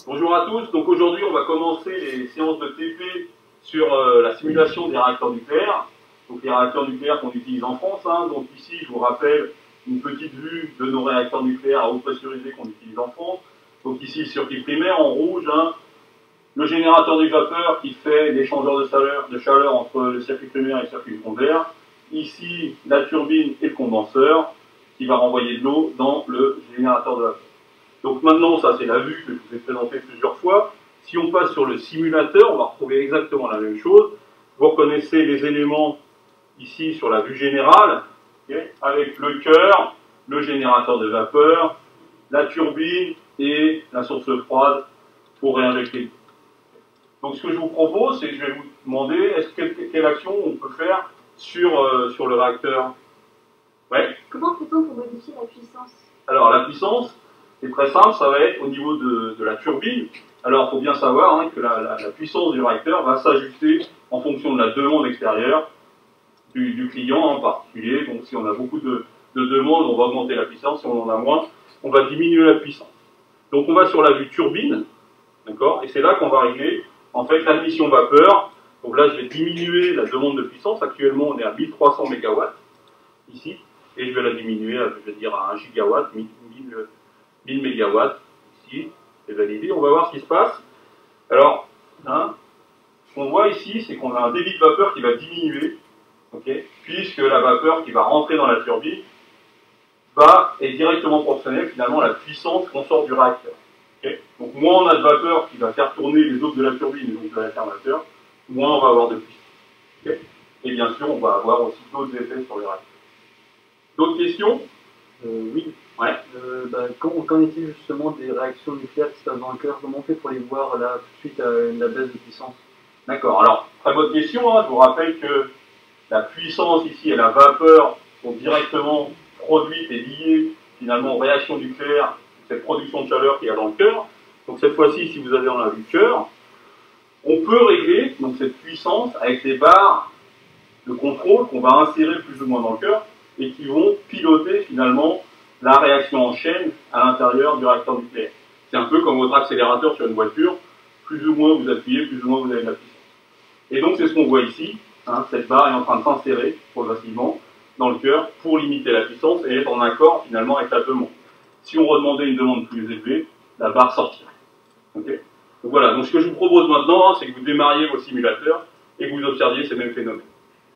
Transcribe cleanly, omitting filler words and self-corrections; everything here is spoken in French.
Bonjour à tous, donc aujourd'hui on va commencer les séances de TP sur la simulation des réacteurs nucléaires. Donc les réacteurs nucléaires qu'on utilise en France, donc ici je vous rappelle une petite vue de nos réacteurs nucléaires à eau pressurisée qu'on utilise en France. Donc ici le circuit primaire en rouge, le générateur de vapeur qui fait l'échangeur de chaleur entre le circuit primaire et le circuit secondaire. Ici la turbine et le condenseur qui va renvoyer de l'eau dans le générateur de vapeur. Donc maintenant, ça c'est la vue que je vous ai présentée plusieurs fois. Si on passe sur le simulateur, on va retrouver exactement la même chose. Vous reconnaissez les éléments ici sur la vue générale, avec le cœur, le générateur de vapeur, la turbine et la source froide pour réinjecter. Donc ce que je vous propose, c'est que je vais vous demander quelle action on peut faire sur le réacteur. Ouais. Comment fait-on pour modifier la puissance? Alors la puissance, c'est très simple, ça va être au niveau de la turbine. Alors, il faut bien savoir que la puissance du réacteur va s'ajuster en fonction de la demande extérieure du client en particulier. Donc, si on a beaucoup de demandes, on va augmenter la puissance. Si on en a moins, on va diminuer la puissance. Donc, on va sur la vue turbine, d'accord? Et c'est là qu'on va régler, en fait, l'admission vapeur. Donc là, je vais diminuer la demande de puissance. Actuellement, on est à 1300 MW, ici. Et je vais la diminuer, je vais dire, à 1 gigawatt, 1000 MW, ici, c'est validé. On va voir ce qui se passe. Alors, ce qu'on voit ici, c'est qu'on a un débit de vapeur qui va diminuer, puisque la vapeur qui va rentrer dans la turbine est directement proportionnelle finalement à la puissance qu'on sort du réacteur. Donc, moins on a de vapeur qui va faire tourner les autres de la turbine, donc de l'alternateur, moins on va avoir de puissance. Et bien sûr, on va avoir aussi d'autres effets sur les réacteurs. D'autres questions? Oui. Ouais. Qu'en est-il justement des réactions nucléaires qui se passent dans le cœur? Comment on fait pour les voir là tout de suite à la baisse de puissance? D'accord. Alors, très bonne question. Je vous rappelle que la puissance ici et la vapeur sont directement produites et liées finalement aux réactions nucléaires, cette production de chaleur qu'il y a dans le cœur. Donc cette fois-ci, si vous avez dans la vue cœur, on peut régler donc cette puissance avec des barres de contrôle qu'on va insérer plus ou moins dans le cœur et qui vont piloter finalement la réaction en chaîne à l'intérieur du réacteur nucléaire. C'est un peu comme votre accélérateur sur une voiture, plus ou moins vous appuyez, plus ou moins vous avez de la puissance. Et donc c'est ce qu'on voit ici, cette barre est en train de s'insérer progressivement dans le cœur pour limiter la puissance et être en accord finalement avec la demande. Si on redemandait une demande plus élevée, la barre sortirait. Donc voilà, donc ce que je vous propose maintenant, c'est que vous démarriez vos simulateurs et que vous observiez ces mêmes phénomènes.